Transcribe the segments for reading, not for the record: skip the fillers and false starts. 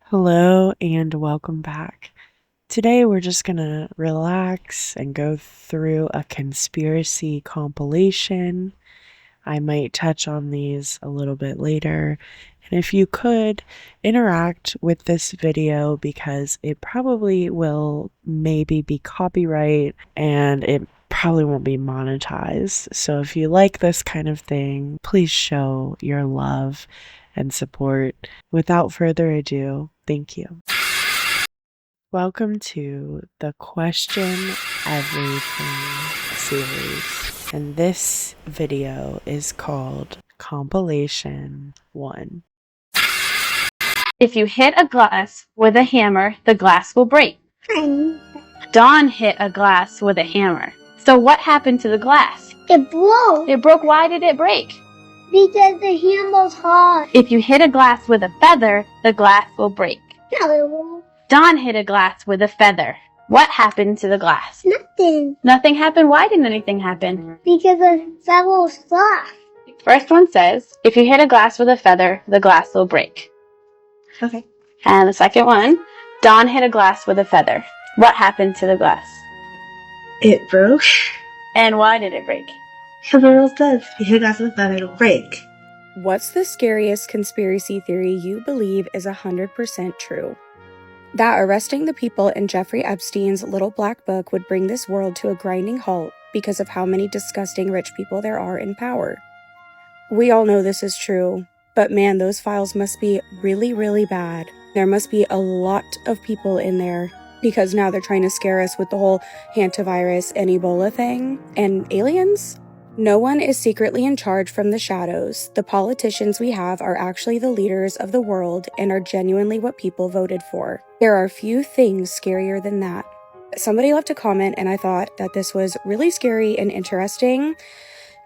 Hello and welcome back. Today we're just gonna relax and go through a conspiracy compilation. I might touch on these a little bit later. And if you could interact with this video because it probably will maybe be copyright and it probably won't be monetized. So if you like this kind of thing, please show your love and support. Without further ado, thank you. Welcome to the Question Everything series, and this video is called Compilation One. If you hit a glass with a hammer, the glass will break. Dawn hit a glass with a hammer. So what happened to the glass? It broke. It broke. Why did it break? Because the hammer's hard. If you hit a glass with a feather, the glass will break. No, it won't. Dawn hit a glass with a feather. What happened to the glass? Nothing. Nothing happened. Why didn't anything happen? Because the feather soft. First one says, if you hit a glass with a feather, the glass will break. Okay. And the second one, Dawn hit a glass with a feather. What happened to the glass? It broke. And why did it break? Because the rule says, if you hit a glass with a feather, it'll break. What's the scariest conspiracy theory you believe is 100% true? That arresting the people in Jeffrey Epstein's Little Black Book would bring this world to a grinding halt because of how many disgusting rich people there are in power. We all know this is true, but man, those files must be really, really bad. There must be a lot of people in there because now they're trying to scare us with the whole hantavirus and Ebola thing and aliens. No one is secretly in charge from the shadows. The politicians we have are actually the leaders of the world and are genuinely what people voted for. There are few things scarier than that. Somebody left a comment and I thought that this was really scary and interesting.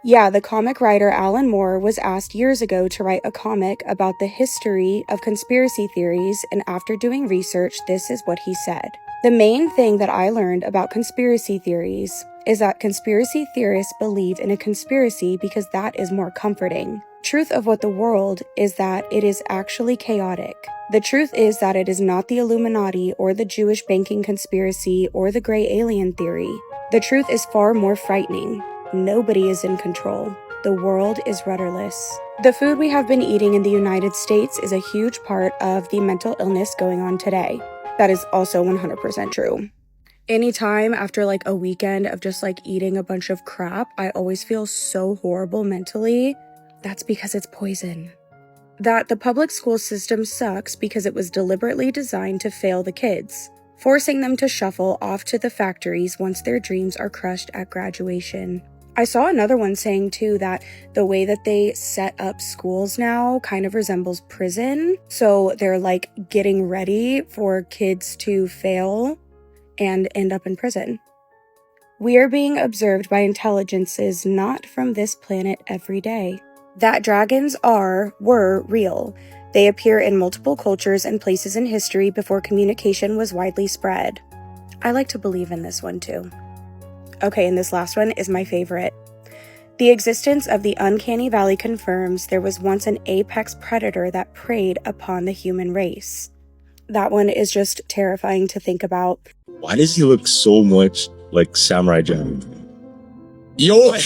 Yeah, the comic writer Alan Moore was asked years ago to write a comic about the history of conspiracy theories, and after doing research, this is what he said. The main thing that I learned about conspiracy theories is that conspiracy theorists believe in a conspiracy because that is more comforting. Truth of what the world is that it is actually chaotic. The truth is that it is not the Illuminati or the Jewish banking conspiracy or the gray alien theory. The truth is far more frightening. Nobody is in control. The world is rudderless. The food we have been eating in the United States is a huge part of the mental illness going on today. That is also 100% true. Anytime after like a weekend of just like eating a bunch of crap, I always feel so horrible mentally. That's because it's poison. That the public school system sucks because it was deliberately designed to fail the kids, forcing them to shuffle off to the factories once their dreams are crushed at graduation. I saw another one saying too that the way that they set up schools now kind of resembles prison. So they're like getting ready for kids to fail and end up in prison. We are being observed by intelligences not from this planet every day. That dragons were real. They appear in multiple cultures and places in history before communication was widely spread. I like to believe in this one too. Okay, and this last one is my favorite. The existence of the uncanny valley confirms there was once an apex predator that preyed upon the human race. That one is just terrifying to think about. Why does he look so much like Samurai Jack? Yo! Wait,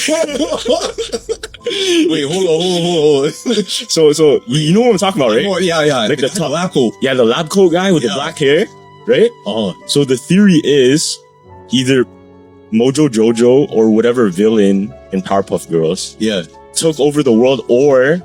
hold on. So you know what I'm talking about, right? Oh, yeah. Like the top lab coat. Yeah, the lab coat guy with the black hair, right? So the theory is either Mojo Jojo or whatever villain in Powerpuff Girls took over the world, or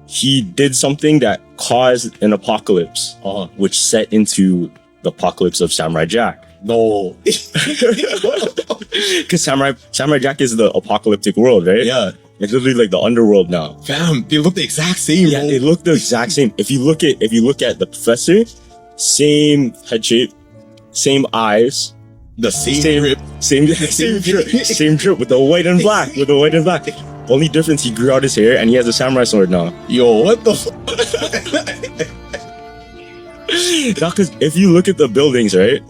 he did something that caused an apocalypse, which set into the apocalypse of Samurai Jack. No. Because Samurai Jack is the apocalyptic world, right? Yeah. It's literally like the underworld now. Fam, they look the exact same, Yeah, bro. they look the exact same. If you look at the professor, same head shape, same eyes, The same drip. same drip with the white and black. Only difference, he grew out his hair and he has a samurai sword now. Yo, what the Because if you look at the buildings, right?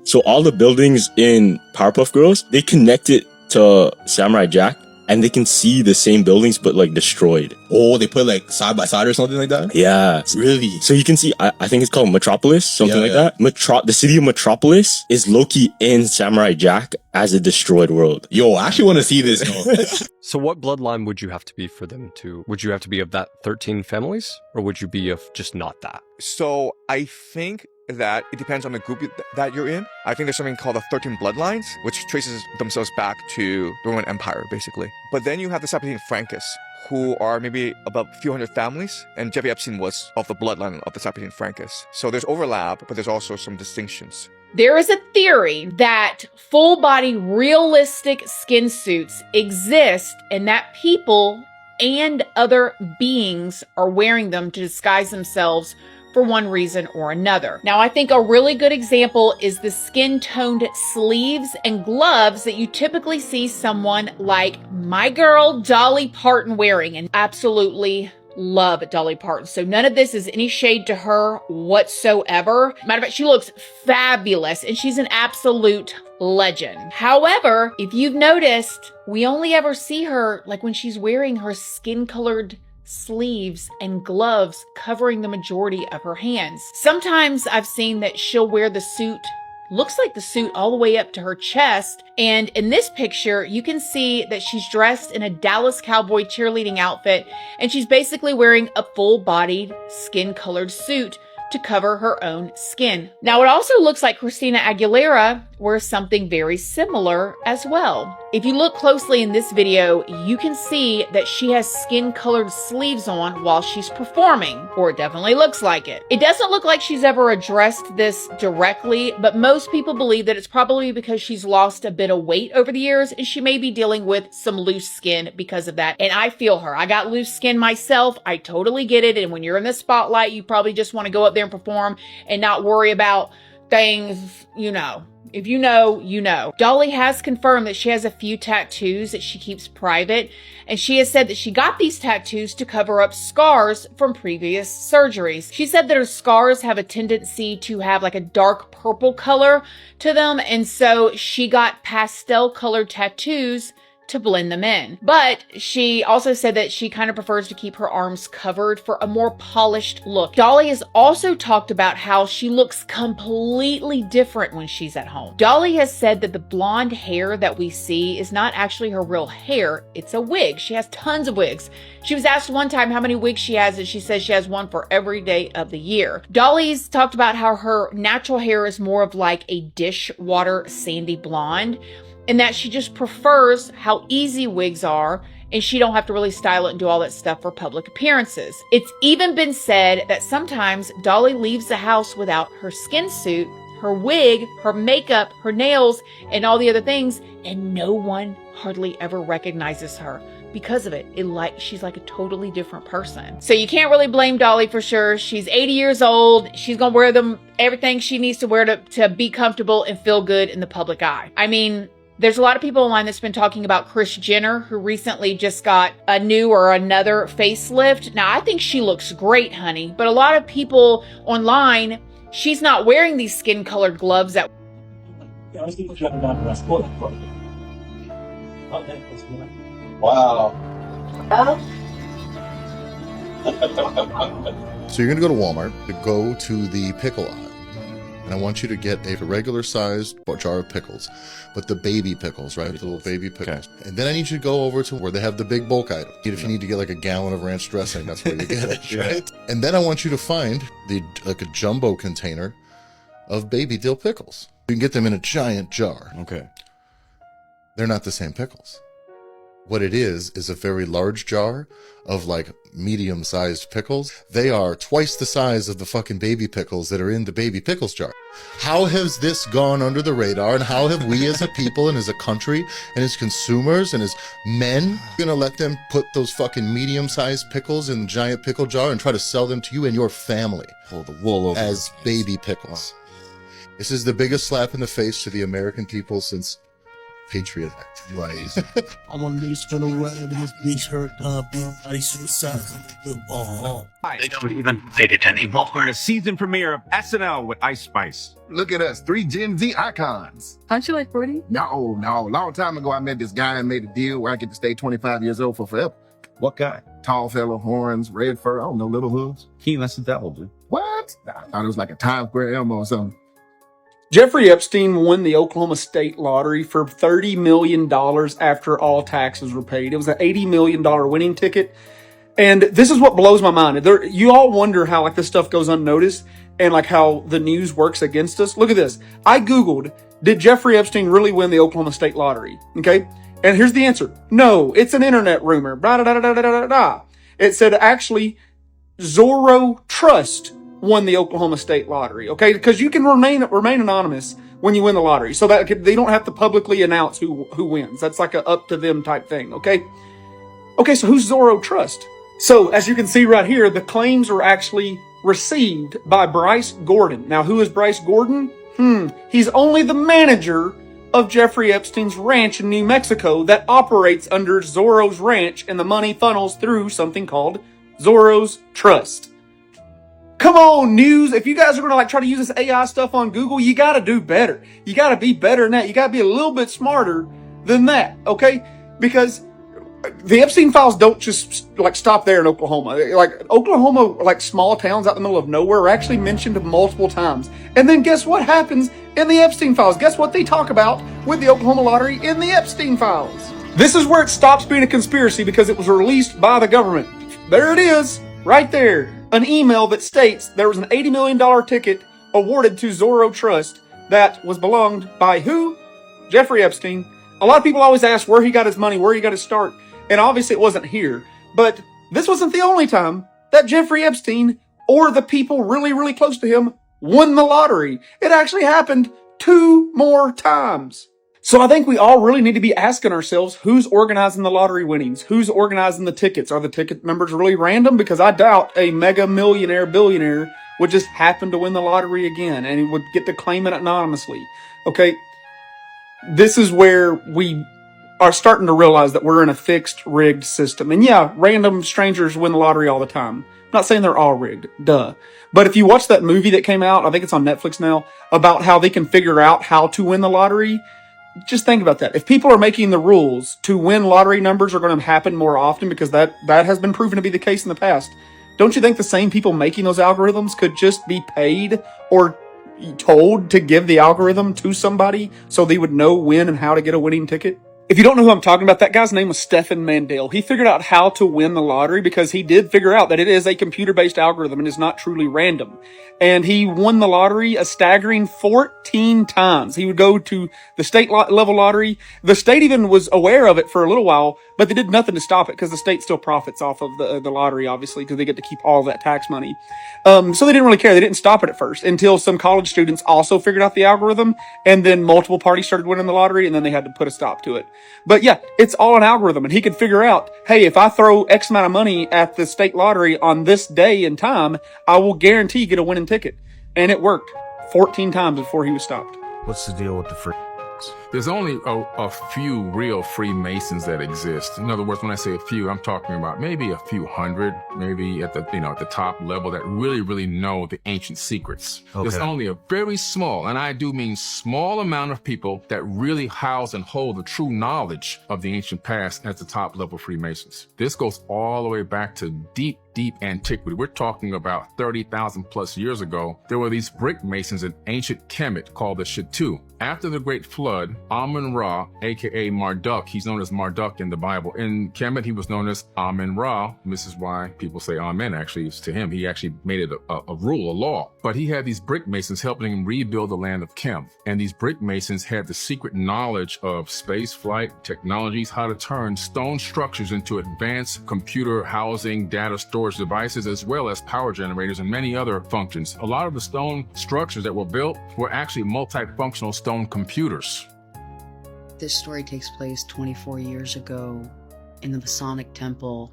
So all the buildings in Powerpuff Girls, they connect it to Samurai Jack and they can see the same buildings but like destroyed. Oh, they put like side by side or something like that? Yeah. Really? So you can see, I think it's called Metropolis, something Yeah, like yeah. that. The city of Metropolis is low-key in Samurai Jack as a destroyed world. Yo, I actually want to see this now. So what bloodline would you have to be for them to, would you have to be of that 13 families, or would you be of just not that? So I think that it depends on the group that you're in. I think there's something called the 13 bloodlines, which traces themselves back to the Roman Empire, basically. But then you have the Sapientia Francus, who are maybe about a few hundred families, and Jeffrey Epstein was of the bloodline of the Sapientia Francus. So there's overlap, but there's also some distinctions. There is a theory that full-body realistic skin suits exist and that people and other beings are wearing them to disguise themselves for one reason or another. Now, I think a really good example is the skin-toned sleeves and gloves that you typically see someone like my girl Dolly Parton wearing, and absolutely love Dolly Parton. So none of this is any shade to her whatsoever. Matter of fact, she looks fabulous and she's an absolute legend. However, if you've noticed, we only ever see her like when she's wearing her skin-colored sleeves and gloves covering the majority of her hands. Sometimes I've seen that she'll wear the suit, looks like the suit all the way up to her chest. And in this picture, you can see that she's dressed in a Dallas Cowboy cheerleading outfit, and she's basically wearing a full-bodied skin-colored suit to cover her own skin. Now, it also looks like Christina Aguilera wears something very similar as well. If you look closely in this video, you can see that she has skin-colored sleeves on while she's performing, or it definitely looks like it. It doesn't look like she's ever addressed this directly, but most people believe that it's probably because she's lost a bit of weight over the years and she may be dealing with some loose skin because of that. And I feel her. I got loose skin myself. I totally get it. And when you're in the spotlight, you probably just want to go up there and perform and not worry about things, you know. If you know, you know. Dolly has confirmed that she has a few tattoos that she keeps private, and she has said that she got these tattoos to cover up scars from previous surgeries. She said that her scars have a tendency to have like a dark purple color to them, and so she got pastel colored tattoos to blend them in. But she also said that she kind of prefers to keep her arms covered for a more polished look. Dolly has also talked about how she looks completely different when she's at home. Dolly has said that the blonde hair that we see is not actually her real hair, it's a wig. She has tons of wigs. She was asked one time how many wigs she has, and she says she has one for every day of the year. Dolly's talked about how her natural hair is more of like a dishwater sandy blonde, and that she just prefers how easy wigs are, and she don't have to really style it and do all that stuff for public appearances. It's even been said that sometimes Dolly leaves the house without her skin suit, her wig, her makeup, her nails, and all the other things, and no one hardly ever recognizes her because of it. She's like a totally different person. So you can't really blame Dolly for sure. She's 80 years old. She's gonna wear everything she needs to wear to be comfortable and feel good in the public eye. I mean, there's a lot of people online that's been talking about Kris Jenner, who recently just got a new or another facelift. Now, I think she looks great, honey, but a lot of people online, she's not wearing these skin-colored gloves that... Wow. So you're going to go to Walmart to go to the pickle aisle. And I want you to get a regular sized jar of pickles, but the baby pickles, right? The little baby pickles. Okay. And then I need you to go over to where they have the big bulk item. If you need to get like a gallon of ranch dressing, that's where you get it, right? And then I want you to find like a jumbo container of baby dill pickles. You can get them in a giant jar. Okay. They're not the same pickles. What it is a very large jar of like medium-sized pickles. They are twice the size of the fucking baby pickles that are in the baby pickles jar. How has this gone under the radar, and how have we as a people and as a country and as consumers and as men gonna let them put those fucking medium-sized pickles in the giant pickle jar and try to sell them to you and your family? Pull the wool over as baby pickles. This is the biggest slap in the face to the American people since Patriot Act. Right. I'm on these turn around and this bitch hurt body suicide. They don't even make it anymore. We're a season premiere of SNL with Ice Spice. Look at us, 3 Gen Z icons. Aren't you like 40? No. Long time ago, I met this guy and made a deal where I get to stay 25 years old for forever. What guy? Tall fellow, horns, red fur, I don't know, little hoods. He ain't less than that old, dude. What? I thought it was like a Times Square Elmo or something. Jeffrey Epstein won the Oklahoma State Lottery for $30 million after all taxes were paid. It was an $80 million winning ticket. And this is what blows my mind. You all wonder how like this stuff goes unnoticed and like how the news works against us. Look at this. I Googled, did Jeffrey Epstein really win the Oklahoma State Lottery? Okay. And here's the answer. No, it's an internet rumor. It said actually Zorro Trust won the Oklahoma State Lottery, okay? Because you can remain anonymous when you win the lottery, so that they don't have to publicly announce who wins. That's like a up to them type thing, okay? Okay, so who's Zorro Trust? So as you can see right here, the claims were actually received by Bryce Gordon. Now, who is Bryce Gordon? He's only the manager of Jeffrey Epstein's ranch in New Mexico that operates under Zorro's ranch, and the money funnels through something called Zorro's Trust. Come on, news. If you guys are going to like try to use this AI stuff on Google, you got to do better. You got to be better than that. You got to be a little bit smarter than that, okay? Because the Epstein files don't just like stop there in Oklahoma. Like Oklahoma, like small towns out in the middle of nowhere are actually mentioned multiple times. And then guess what happens in the Epstein files? Guess what they talk about with the Oklahoma lottery in the Epstein files? This is where it stops being a conspiracy because it was released by the government. There it is, right there. An email that states there was an $80 million ticket awarded to Zorro Trust that was belonged by who? Jeffrey Epstein. A lot of people always ask where he got his money, where he got his start. And obviously it wasn't here. But this wasn't the only time that Jeffrey Epstein or the people really, really close to him won the lottery. It actually happened 2 more times. So I think we all really need to be asking ourselves, who's organizing the lottery winnings? Who's organizing the tickets? Are the ticket numbers really random? Because I doubt a mega millionaire, billionaire would just happen to win the lottery again and he would get to claim it anonymously. Okay, this is where we are starting to realize that we're in a fixed, rigged system. And yeah, random strangers win the lottery all the time. I'm not saying they're all rigged, duh. But if you watch that movie that came out, I think it's on Netflix now, about how they can figure out how to win the lottery, just think about that. If people are making the rules to win lottery numbers are going to happen more often because that has been proven to be the case in the past, don't you think the same people making those algorithms could just be paid or told to give the algorithm to somebody so they would know when and how to get a winning ticket? If you don't know who I'm talking about, that guy's name was Stefan Mandel. He figured out how to win the lottery because he did figure out that it is a computer-based algorithm and is not truly random. And he won the lottery a staggering 14 times. He would go to the state level lottery. The state even was aware of it for a little while, but they did nothing to stop it because the state still profits off of the lottery, obviously, because they get to keep all of that tax money. So they didn't really care. They didn't stop it at first until some college students also figured out the algorithm, and then multiple parties started winning the lottery, and then they had to put a stop to it. But yeah, it's all an algorithm, and he could figure out, hey, if I throw X amount of money at the state lottery on this day and time, I will guarantee get a winning ticket. And it worked 14 times before he was stopped. What's the deal with the free? There's only a few real Freemasons that exist. In other words, when I say a few, I'm talking about maybe a few hundred, maybe at the at the top level that really know the ancient secrets. Okay. There's only a very small, and I do mean small amount of people that really house and hold the true knowledge of the ancient past at the top level Freemasons. This goes all the way back to deep antiquity. We're talking about 30,000 plus years ago. There were these brick masons in ancient Kemet called the Shatu. After the Great Flood, Amun-Ra, aka Marduk, he's known as Marduk in the Bible. In Kemet, he was known as Amun-Ra. This is why people say Amen, actually, it's to him. He actually made it a rule, a law. But he had these brick masons helping him rebuild the land of Kem. And these brick masons had the secret knowledge of space flight, technologies, how to turn stone structures into advanced computer housing, data storage devices, as well as power generators and many other functions. A lot of the stone structures that were built were actually multifunctional stone computers. This story takes place 24 years ago in the Masonic Temple.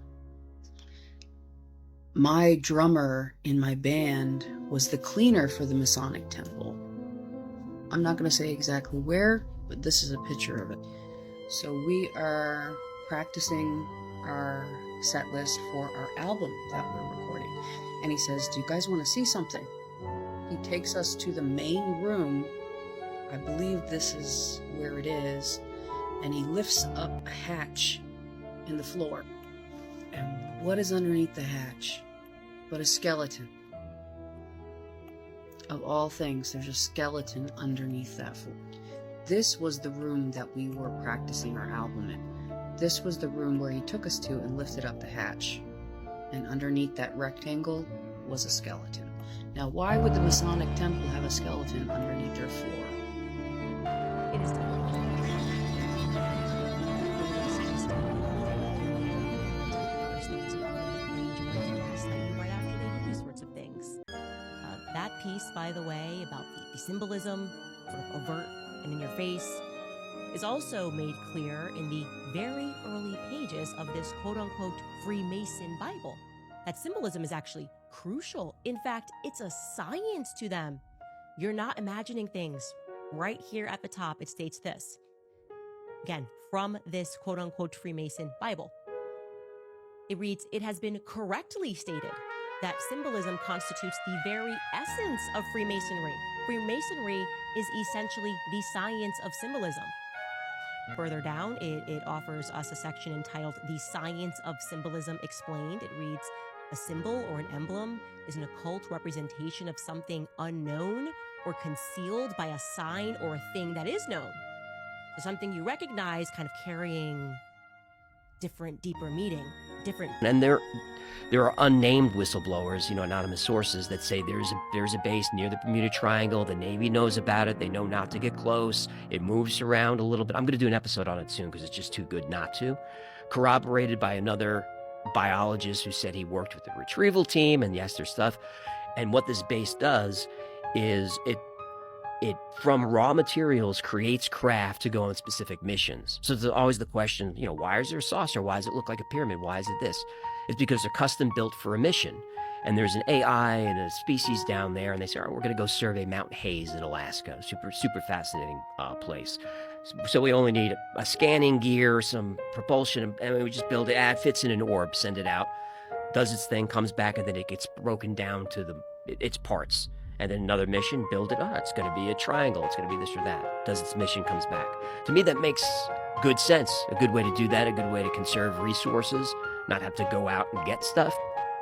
My drummer in my band was the cleaner for the Masonic Temple. I'm not going to say exactly where, but this is a picture of it. So we are practicing our set list for our album that we're recording. And he says, do you guys want to see something? He takes us to the main room. I believe this is where it is. And he lifts up a hatch in the floor. And what is underneath the hatch but a skeleton? Of all things, there's a skeleton underneath that floor. This was the room that we were practicing our album in. This was the room where he took us to and lifted up the hatch. And underneath that rectangle was a skeleton. Now, why would the Masonic Temple have a skeleton underneath their floor? It is right after they do these sorts of things. That piece, by the way, about the symbolism, sort of overt and in your face, is also made clear in the very early pages of this quote-unquote Freemason Bible. That symbolism is actually crucial. In fact, it's a science to them. You're not imagining things. Right here at the top, it states this. Again, from this quote-unquote Freemason Bible. It reads, it has been correctly stated that symbolism constitutes the very essence of Freemasonry. Freemasonry is essentially the science of symbolism. Further down, it offers us a section entitled The Science of Symbolism Explained. It reads, a symbol or an emblem is an occult representation of something unknown or concealed by a sign or a thing that is known. So something you recognize kind of carrying different, deeper meaning, different. And there are unnamed whistleblowers, anonymous sources that say there's a base near the Bermuda Triangle. The Navy knows about it. They know not to get close. It moves around a little bit. I'm going to do an episode on it soon because it's just too good not to. Corroborated by another biologist who said he worked with the retrieval team, and yes, there's stuff. And what this base does is it from raw materials creates craft to go on specific missions. So there's always the question, why is there a saucer? Why does it look like a pyramid? Why is it this? It's because they're custom built for a mission. And there's an AI and a species down there, and they say, all right, we're going to go survey Mount Hayes in Alaska. Super fascinating place. So we only need a scanning gear, some propulsion, and we just build it. It fits in an orb, send it out, does its thing, comes back, and then it gets broken down to its parts. And then another mission, build it. It's going to be a triangle. It's going to be this or that. Does its mission, comes back. To me, that makes good sense. A good way to do that, a good way to conserve resources, not have to go out and get stuff.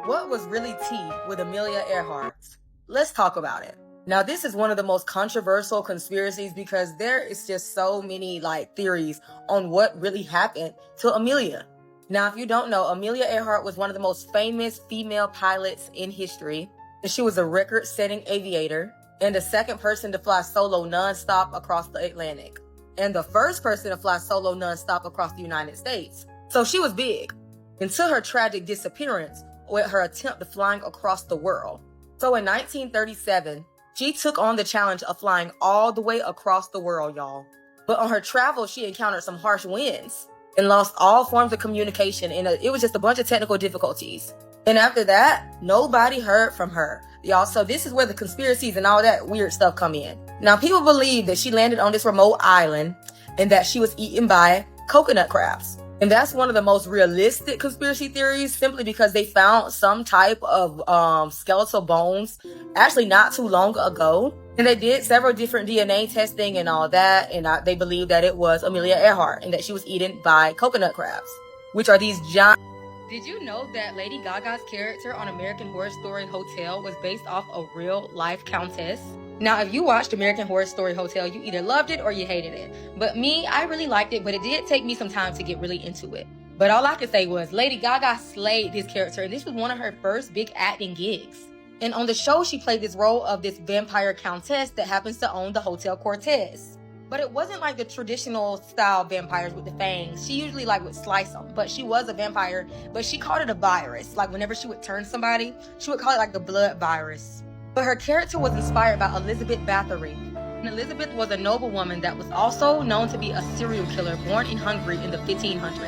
What was really tea with Amelia Earhart? Let's talk about it. Now, this is one of the most controversial conspiracies because there is just so many theories on what really happened to Amelia. Now, if you don't know, Amelia Earhart was one of the most famous female pilots in history. And she was a record-setting aviator and the second person to fly solo nonstop across the Atlantic and the first person to fly solo nonstop across the United States. So she was big until her tragic disappearance with her attempt at flying across the world. So in 1937, she took on the challenge of flying all the way across the world, y'all. But on her travels, she encountered some harsh winds and lost all forms of communication, and it was just a bunch of technical difficulties. And after that, nobody heard from her, y'all. So this is where the conspiracies and all that weird stuff come in. Now, people believe that she landed on this remote island and that she was eaten by coconut crabs. And that's one of the most realistic conspiracy theories, simply because they found some type of skeletal bones actually not too long ago. And they did several different DNA testing and all that. And they believe that it was Amelia Earhart and that she was eaten by coconut crabs, which are these giant. Did you know that Lady Gaga's character on American Horror Story Hotel was based off a real-life countess? Now, if you watched American Horror Story Hotel, you either loved it or you hated it. But me, I really liked it, but it did take me some time to get really into it. But all I could say was Lady Gaga slayed this character, and this was one of her first big acting gigs. And on the show, she played this role of this vampire countess that happens to own the Hotel Cortez. But it wasn't like the traditional style vampires with the fangs. She usually would slice them. But she was a vampire, but she called it a virus. Whenever she would turn somebody, she would call it the blood virus. But her character was inspired by Elizabeth Bathory. And Elizabeth was a noblewoman that was also known to be a serial killer born in Hungary in the 1500s.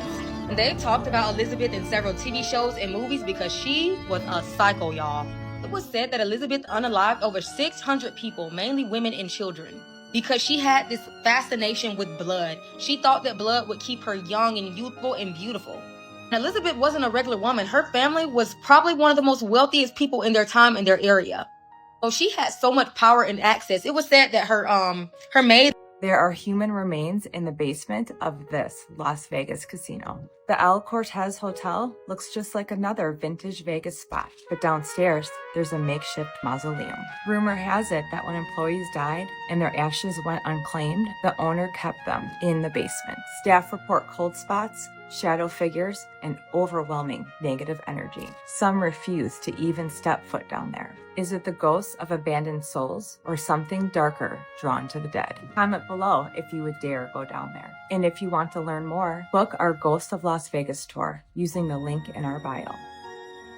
And they talked about Elizabeth in several TV shows and movies because she was a psycho, y'all. It was said that Elizabeth unalived over 600 people, mainly women and children. because she had this fascination with blood. She thought that blood would keep her young and youthful and beautiful. Elizabeth wasn't a regular woman. Her family was probably one of the most wealthiest people in their time in their area. So she had so much power and access. It was said that her maid. There are human remains in the basement of this Las Vegas casino. The El Cortez Hotel looks just like another vintage Vegas spot, but downstairs, there's a makeshift mausoleum. Rumor has it that when employees died and their ashes went unclaimed, the owner kept them in the basement. Staff report cold spots, shadow figures, and overwhelming negative energy. Some refuse to even step foot down there. Is it the ghosts of abandoned souls or something darker drawn to the dead? Comment below if you would dare go down there. And if you want to learn more, book our Ghost of Las Vegas tour using the link in our bio.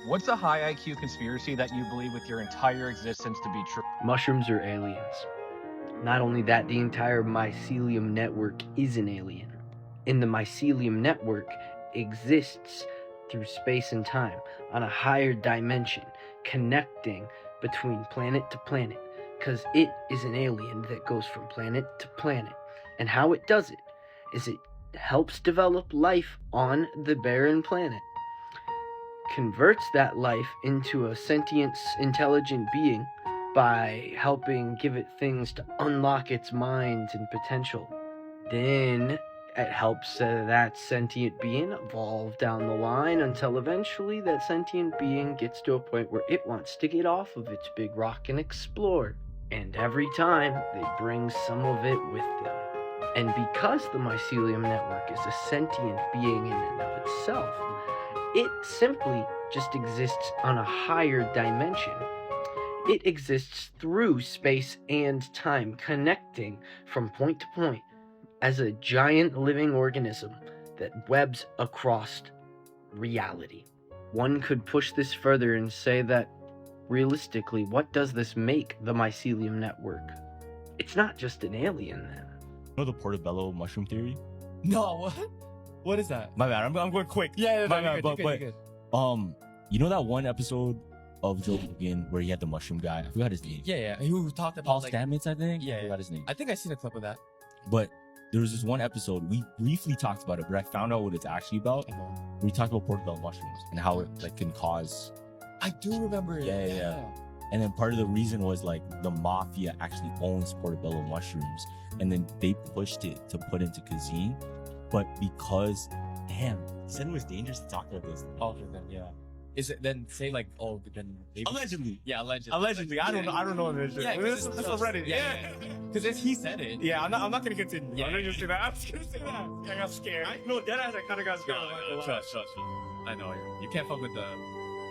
What's a high IQ conspiracy that you believe with your entire existence to be true? Mushrooms are aliens. Not only that, the entire mycelium network is an alien. And the mycelium network exists through space and time on a higher dimension, connecting between planet to planet, because it is an alien that goes from planet to planet. And how it does it is it helps develop life on the barren planet, converts that life into a sentient, intelligent being by helping give it things to unlock its mind and potential. Then it helps that sentient being evolve down the line until eventually that sentient being gets to a point where it wants to get off of its big rock and explore. And every time, they bring some of it with them. And because the mycelium network is a sentient being in and of itself, it simply just exists on a higher dimension. It exists through space and time, connecting from point to point as a giant living organism that webs across reality. One could push this further and say that, realistically, what does this make the mycelium network? It's not just an alien, then. You know the portobello mushroom theory? No, what? What is that? My bad, I'm going quick. Yeah, My no, bad, you're good. you know that one episode of Joe Rogan where he had the mushroom guy? I forgot his name. Yeah. Who talked about Paul Stamets, I think? Yeah, I forgot his name. I think I seen a clip of that. But there was this one episode, we briefly talked about it, but I found out what it's actually about. We talked about portobello mushrooms and how it can cause. I do remember it. Yeah. And then part of the reason was the mafia actually owns portobello mushrooms, and then they pushed it to put into cuisine. But because, damn, he said it was dangerous to talk about this. Okay, then yeah. Is it then say then maybe allegedly? Yeah, allegedly. Allegedly, I don't know this shit. Yeah, this is Reddit. Yeah. Because he said it. Yeah, I'm not gonna continue. Yeah. I'm not gonna say that. I'm just gonna say that. I got scared. No, deadass, I kind of got scared. Trust. I know you can't fuck with the.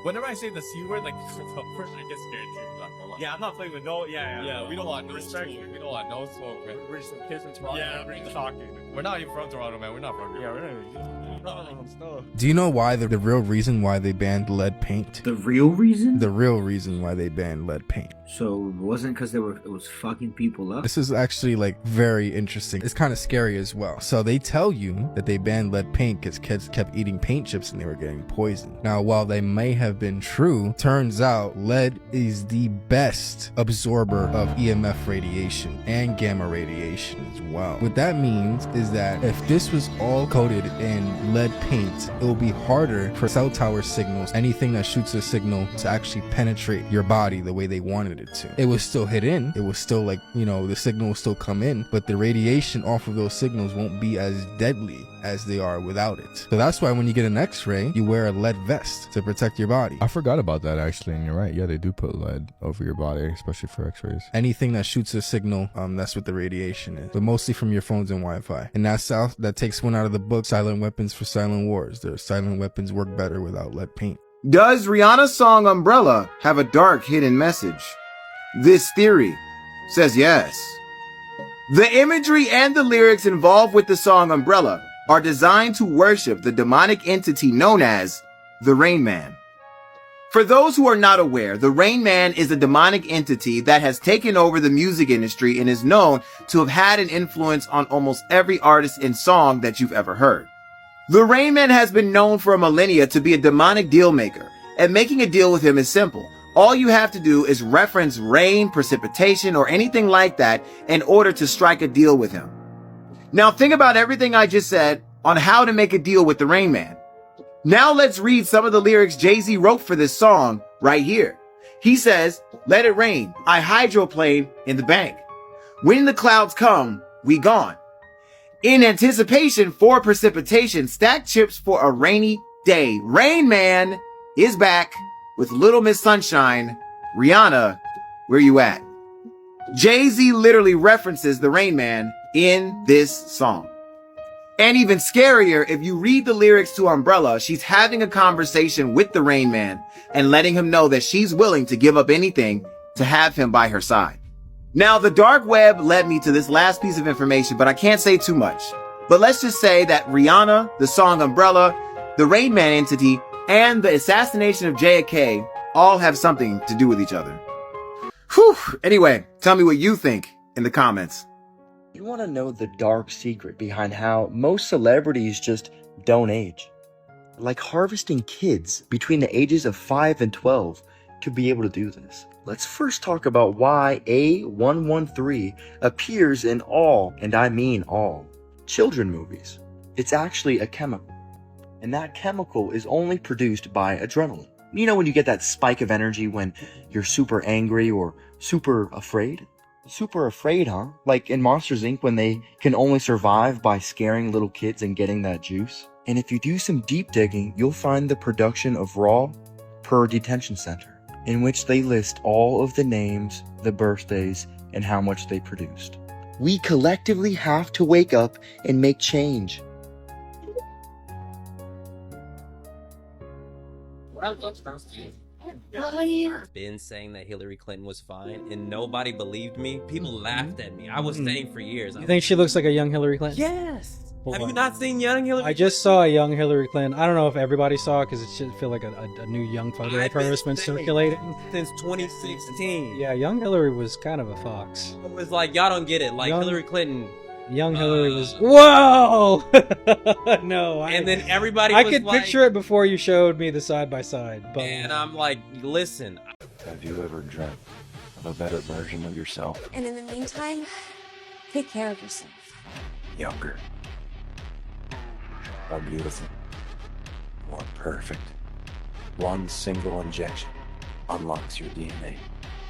Whenever I say the C word, first I get scared too. Not gonna lie. Yeah, I'm not playing with no. Yeah, we don't want no respect. smoke. We don't want no smoke, man. We're just some kids from Toronto. Yeah, we're just talking. We're not even from Toronto, man. We're not from here. Yeah, we're not. Do you know why the real reason why they banned lead paint? The real reason? The real reason why they banned lead paint. So it wasn't because it was fucking people up? This is actually very interesting. It's kind of scary as well. So they tell you that they banned lead paint because kids kept eating paint chips and they were getting poisoned. Now, while they may have been true, turns out lead is the best absorber of EMF radiation and gamma radiation as well. What that means is that if this was all coated in lead paint, it will be harder for cell tower signals, anything that shoots a signal, to actually penetrate your body the way they wanted it to. It was still hit in. It was still the signal will still come in, but the radiation off of those signals won't be as deadly as they are without it. So that's why when you get an x-ray, you wear a lead vest to protect your body. I forgot about that actually, and you're right. Yeah, they do put lead over your body, especially for x-rays. Anything that shoots a signal, that's what the radiation is, but mostly from your phones and Wi-Fi. And that takes one out of the book, Silent Weapons for Silent Wars. Their silent weapons work better without lead paint. Does Rihanna's song Umbrella have a dark hidden message? This theory says yes. The imagery and the lyrics involved with the song Umbrella are designed to worship the demonic entity known as the Rain Man. For those who are not aware, the Rain Man is a demonic entity that has taken over the music industry and is known to have had an influence on almost every artist and song that you've ever heard. The Rain Man has been known for millennia to be a demonic deal maker, and making a deal with him is simple. All you have to do is reference rain, precipitation, or anything like that in order to strike a deal with him. Now think about everything I just said on how to make a deal with the Rain Man. Now let's read some of the lyrics Jay-Z wrote for this song right here. He says, "Let it rain, I hydroplane in the bank. When the clouds come, we gone. In anticipation for precipitation, stack chips for a rainy day. Rain Man is back with Little Miss Sunshine. Rihanna, where you at?" Jay-Z literally references the Rain Man in this song. And even scarier, if you read the lyrics to Umbrella, she's having a conversation with the Rain Man and letting him know that she's willing to give up anything to have him by her side. Now, the dark web led me to this last piece of information, but I can't say too much. But let's just say that Rihanna, the song Umbrella, the Rain Man entity, and the assassination of JFK all have something to do with each other. Whew. Anyway, tell me what you think in the comments. You want to know the dark secret behind how most celebrities just don't age? Like harvesting kids between the ages of 5 and 12 to be able to do this. Let's first talk about why A113 appears in all, and I mean all, children movies. It's actually a chemical, and that chemical is only produced by adrenaline. You know when you get that spike of energy when you're super angry or super afraid? Super afraid, huh? Like in Monsters Inc. when they can only survive by scaring little kids and getting that juice. And if you do some deep digging, you'll find the production of Raw per detention center, in which they list all of the names, the birthdays, and how much they produced. We collectively have to wake up and make change. Been saying that Hillary Clinton was fine, and nobody believed me. People laughed at me. I was saying for years. You think she looks like a young Hillary Clinton? Yes. Hold Have on. you not seen young Hillary? I just saw a young Hillary Clinton. I don't know if everybody saw it because it should feel like a new young photo of her has been circulating since 2016. Yeah, young Hillary was kind of a fox. It was like y'all don't get it. Like Hillary Clinton. Young Hillary was whoa. No, and then everybody. I was could like, picture it before you showed me the side by side. But and I'm like, listen. Have you ever dreamt of a better version of yourself? And in the meantime, take care of yourself. Younger. More beautiful. More perfect. One single injection unlocks your DNA,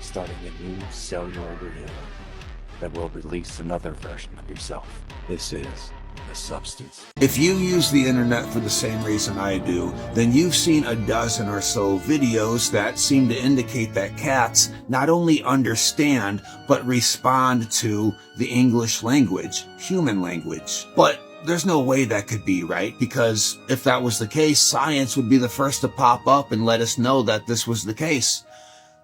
starting a new cellular reveal that will release another version of yourself. This is the substance. If you use the internet for the same reason I do, then you've seen a dozen or so videos that seem to indicate that cats not only understand, but respond to the English language, human language. But there's no way that could be, right? Because if that was the case, science would be the first to pop up and let us know that this was the case.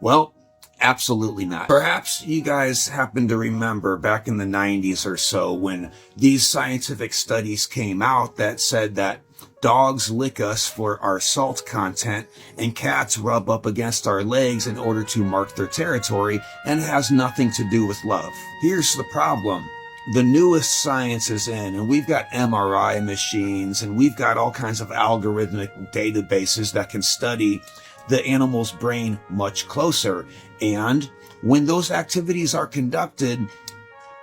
Well, absolutely not. Perhaps you guys happen to remember back in the 90s or so when these scientific studies came out that said that dogs lick us for our salt content and cats rub up against our legs in order to mark their territory, and it has nothing to do with love. Here's the problem. The newest science is in, and we've got MRI machines, and we've got all kinds of algorithmic databases that can study the animal's brain much closer. And when those activities are conducted,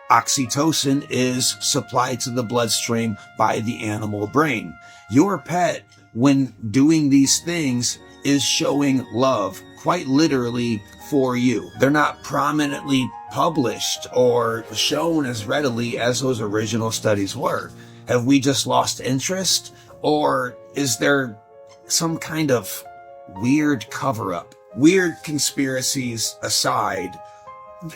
oxytocin is supplied to the bloodstream by the animal brain. Your pet, when doing these things, is showing love, quite literally, for you. They're not prominently published or shown as readily as those original studies were. Have we just lost interest? Or is there some kind of weird cover-up? Weird conspiracies aside,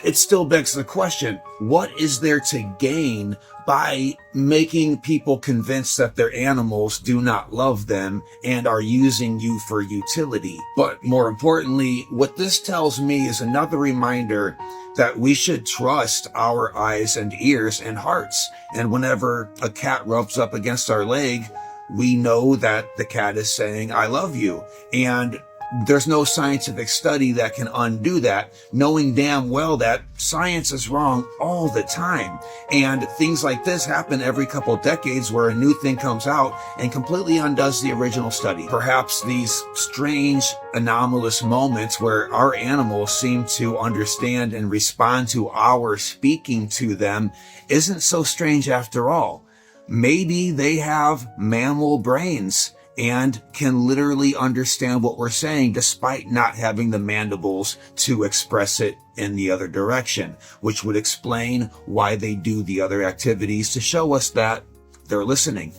it still begs the question, what is there to gain by making people convinced that their animals do not love them and are using you for utility? But more importantly, what this tells me is another reminder that we should trust our eyes and ears and hearts. And whenever a cat rubs up against our leg, we know that the cat is saying, I love you. And There's no scientific study that can undo that, knowing damn well that science is wrong all the time. And things like this happen every couple of decades where a new thing comes out and completely undoes the original study. Perhaps these strange, anomalous moments where our animals seem to understand and respond to our speaking to them isn't so strange after all. Maybe they have mammal brains and can literally understand what we're saying despite not having the mandibles to express it in the other direction, which would explain why they do the other activities to show us that they're listening.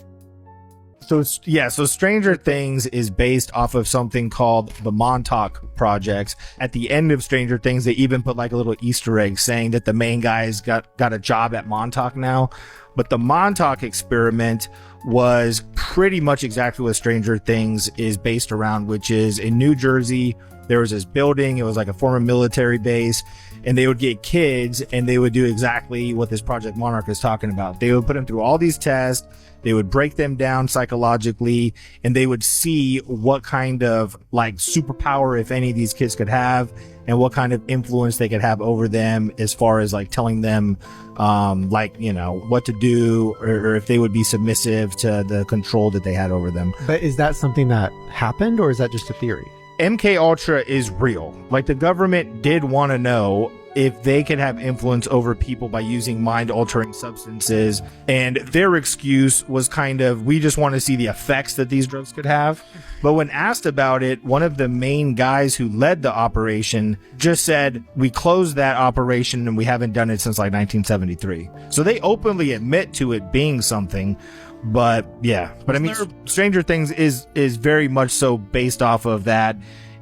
So Stranger Things is based off of something called the Montauk Project. At the end of Stranger Things, they even put like a little Easter egg saying that the main guy's got a job at Montauk now. But the Montauk experiment was pretty much exactly what Stranger Things is based around, which is in New Jersey, there was this building. It was like a former military base, and they would get kids and they would do exactly what this Project Monarch is talking about. They would put them through all these tests. They would break them down psychologically, and they would see what kind of like superpower, if any, these kids could have, and what kind of influence they could have over them as far as like telling them, what to do, or if they would be submissive to the control that they had over them. But is that something that happened, or is that just a theory? MK Ultra is real. Like, the government did want to know if they could have influence over people by using mind-altering substances, and their excuse was kind of, we just want to see the effects that these drugs could have. But when asked about it, one of the main guys who led the operation just said, we closed that operation and we haven't done it since like 1973. So they openly admit to it being something. But yeah, but I mean, Stranger Things is very much so based off of that.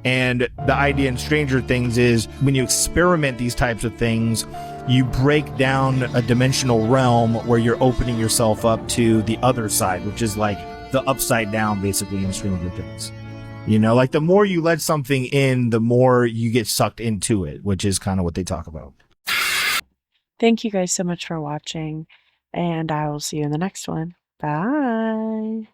And the idea in Stranger Things is when you experiment these types of things, you break down a dimensional realm where you're opening yourself up to the other side, which is like the upside down, basically, in Stranger Things. You know, like the more you let something in, the more you get sucked into it, which is kind of what they talk about. Thank you guys so much for watching, and I will see you in the next one. Bye.